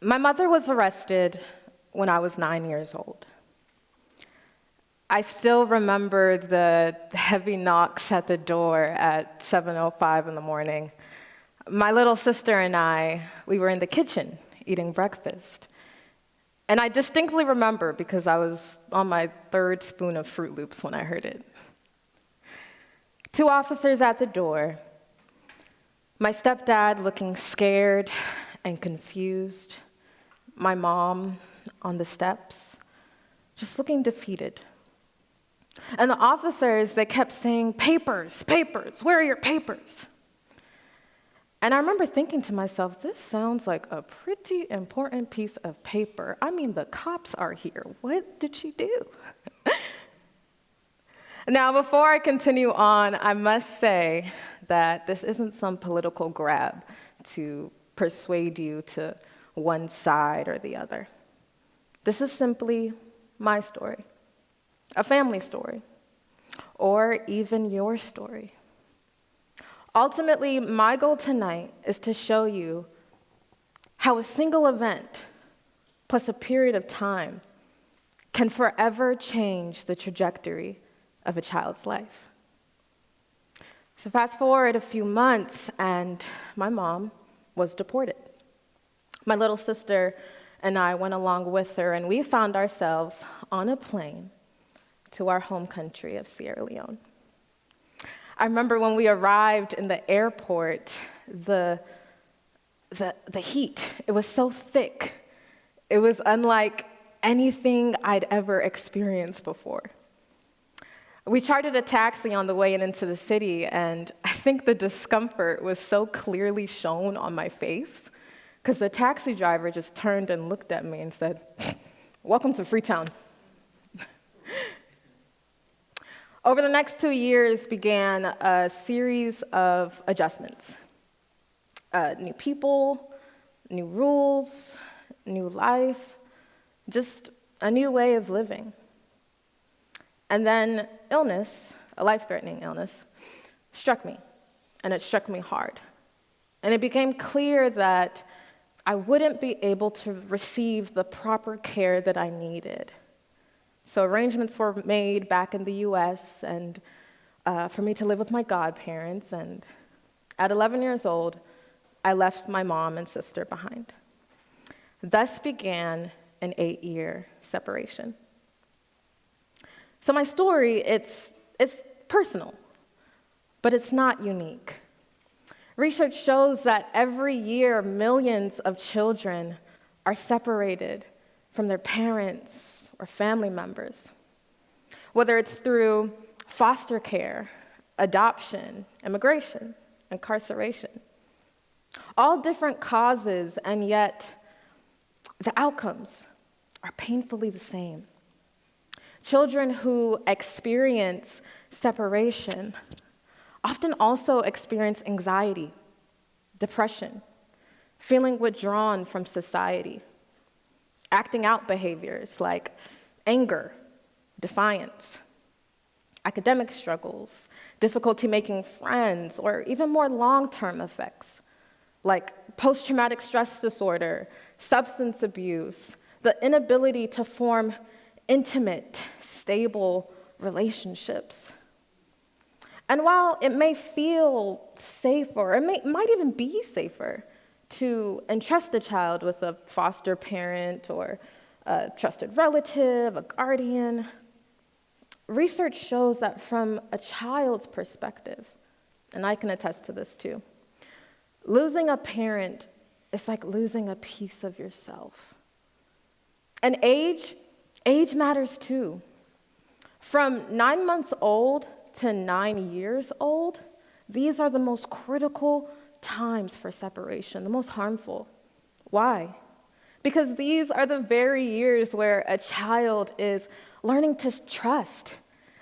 My mother was arrested when I was 9 years old. I still remember the heavy knocks at the door at 7:05 in the morning. My little sister and we were in the kitchen eating breakfast. And I distinctly remember because I was on my third spoon of Fruit Loops when I heard it. 2 officers at the door, my stepdad looking scared and confused, my mom on the steps, just looking defeated. And the officers, they kept saying, "Papers, papers, where are your papers?" And I remember thinking to myself, this sounds like a pretty important piece of paper. I mean, the cops are here. What did she do? Now, before I continue on, I must say that this isn't some political grab to persuade you to one side or the other. This is simply my story, a family story, or even your story. Ultimately, my goal tonight is to show you how a single event plus a period of time can forever change the trajectory of a child's life. So fast forward a few months, and my mom was deported. My little sister and I went along with her, and we found ourselves on a plane to our home country of Sierra Leone. I remember when we arrived in the airport, the heat, it was so thick. It was unlike anything I'd ever experienced before. We chartered a taxi on the way into the city, and I think the discomfort was so clearly shown on my face, because the taxi driver just turned and looked at me and said, "Welcome to Freetown." Over the next 2 years began a series of adjustments. New people, new rules, new life, just a new way of living. And then illness, a life-threatening illness, struck me, and it struck me hard. And it became clear that I wouldn't be able to receive the proper care that I needed. So arrangements were made back in the US and for me to live with my godparents, and at 11 years old, I left my mom and sister behind. Thus began an 8-year separation. So my story, it's personal, but it's not unique. Research shows that every year, millions of children are separated from their parents or family members, whether it's through foster care, adoption, immigration, incarceration. All different causes, and yet the outcomes are painfully the same. Children who experience separation often also experience anxiety, depression, feeling withdrawn from society, acting out behaviors like anger, defiance, academic struggles, difficulty making friends, or even more long-term effects like post-traumatic stress disorder, substance abuse, the inability to form intimate, stable relationships. And while it may feel safer, it might even be safer to entrust a child with a foster parent or a trusted relative, a guardian, research shows that from a child's perspective, and I can attest to this too, losing a parent is like losing a piece of yourself. And age matters too. From 9 months old to 9 years old, these are the most critical times for separation, the most harmful. Why? Because these are the very years where a child is learning to trust,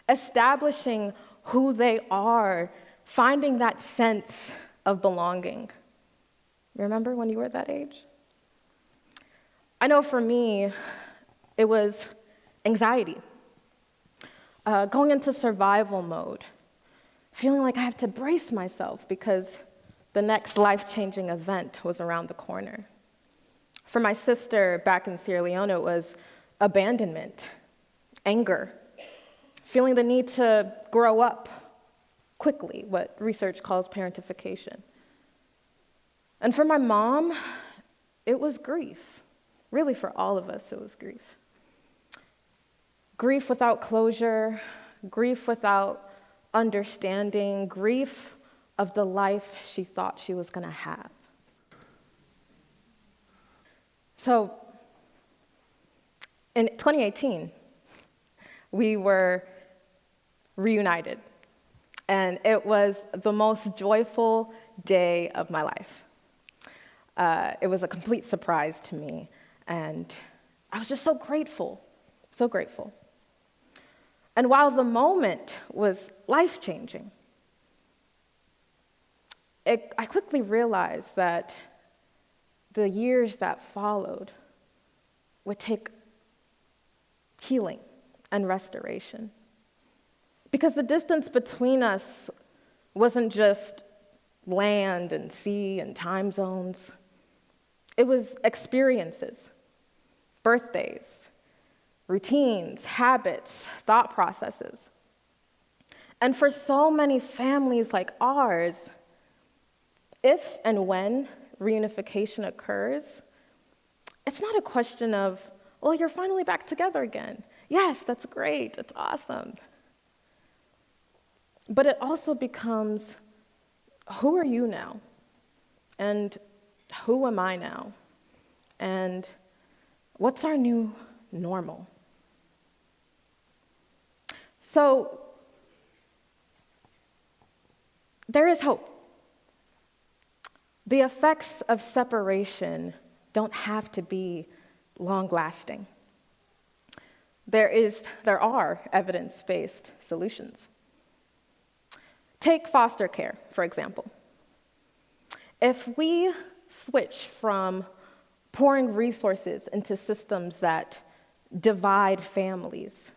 establishing who they are, finding that sense of belonging. Remember when you were that age? I know for me, it was anxiety, going into survival mode, feeling like I have to brace myself because the next life-changing event was around the corner. For my sister back in Sierra Leone, it was abandonment, anger, feeling the need to grow up quickly, what research calls parentification. And for my mom, it was grief. Really, for all of us, it was grief. Grief without closure, grief without understanding, grief of the life she thought she was going to have. So, in 2018, we were reunited, and it was the most joyful day of my life. It was a complete surprise to me, and I was just so grateful, so grateful. And while the moment was life-changing, I quickly realized that the years that followed would take healing and restoration. Because the distance between us wasn't just land and sea and time zones. It was experiences, birthdays, routines, habits, thought processes. And for so many families like ours, if and when reunification occurs, it's not a question of, well, you're finally back together again. Yes, that's great, it's awesome. But it also becomes, who are you now? And who am I now? And what's our new normal? So, there is hope. The effects of separation don't have to be long-lasting. There are evidence-based solutions. Take foster care, for example. If we switch from pouring resources into systems that divide families,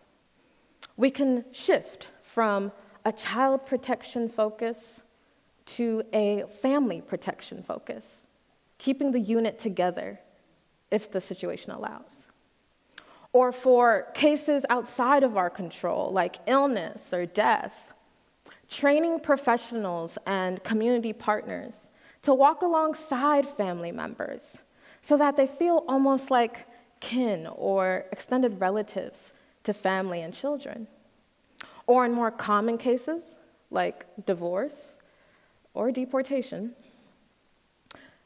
we can shift from a child protection focus to a family protection focus, keeping the unit together if the situation allows. Or for cases outside of our control, like illness or death, training professionals and community partners to walk alongside family members so that they feel almost like kin or extended relatives to family and children. Or in more common cases, like divorce or deportation,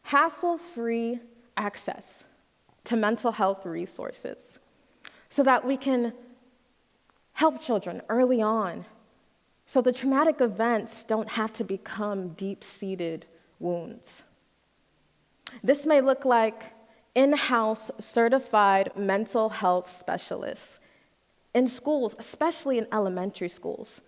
hassle-free access to mental health resources so that we can help children early on so the traumatic events don't have to become deep-seated wounds. This may look like in-house certified mental health specialists in schools, especially in elementary schools.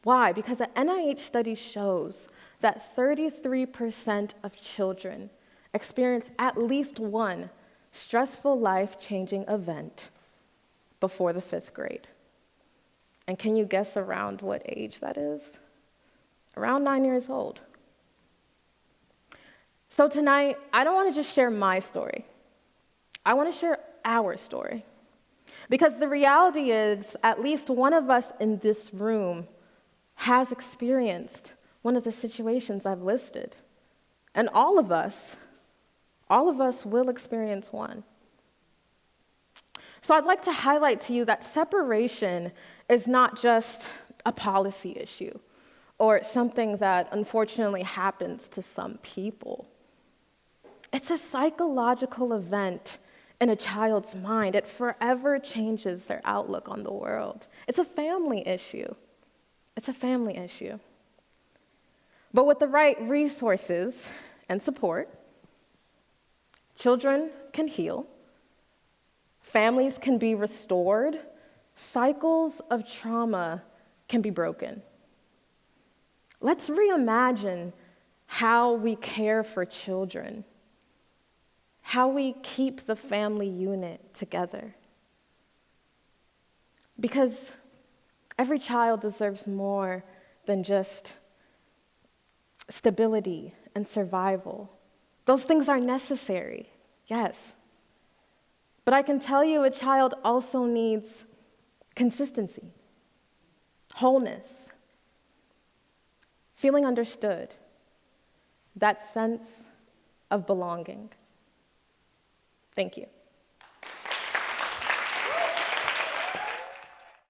Why? Because an NIH study shows that 33% of children experience at least one stressful, life-changing event before the 5th grade. And can you guess around what age that is? Around 9 years old. So tonight, I don't want to just share my story. I want to share our story. Because the reality is, at least one of us in this room has experienced one of the situations I've listed. And all of us will experience one. So I'd like to highlight to you that separation is not just a policy issue or something that unfortunately happens to some people. It's a psychological event in a child's mind. It forever changes their outlook on the world. It's a family issue. It's a family issue. But with the right resources and support, children can heal, families can be restored, cycles of trauma can be broken. Let's reimagine how we care for children, how we keep the family unit together. Because every child deserves more than just stability and survival. Those things are necessary, yes, But I can tell you a child also needs consistency, wholeness, feeling understood, that sense of belonging. Thank you.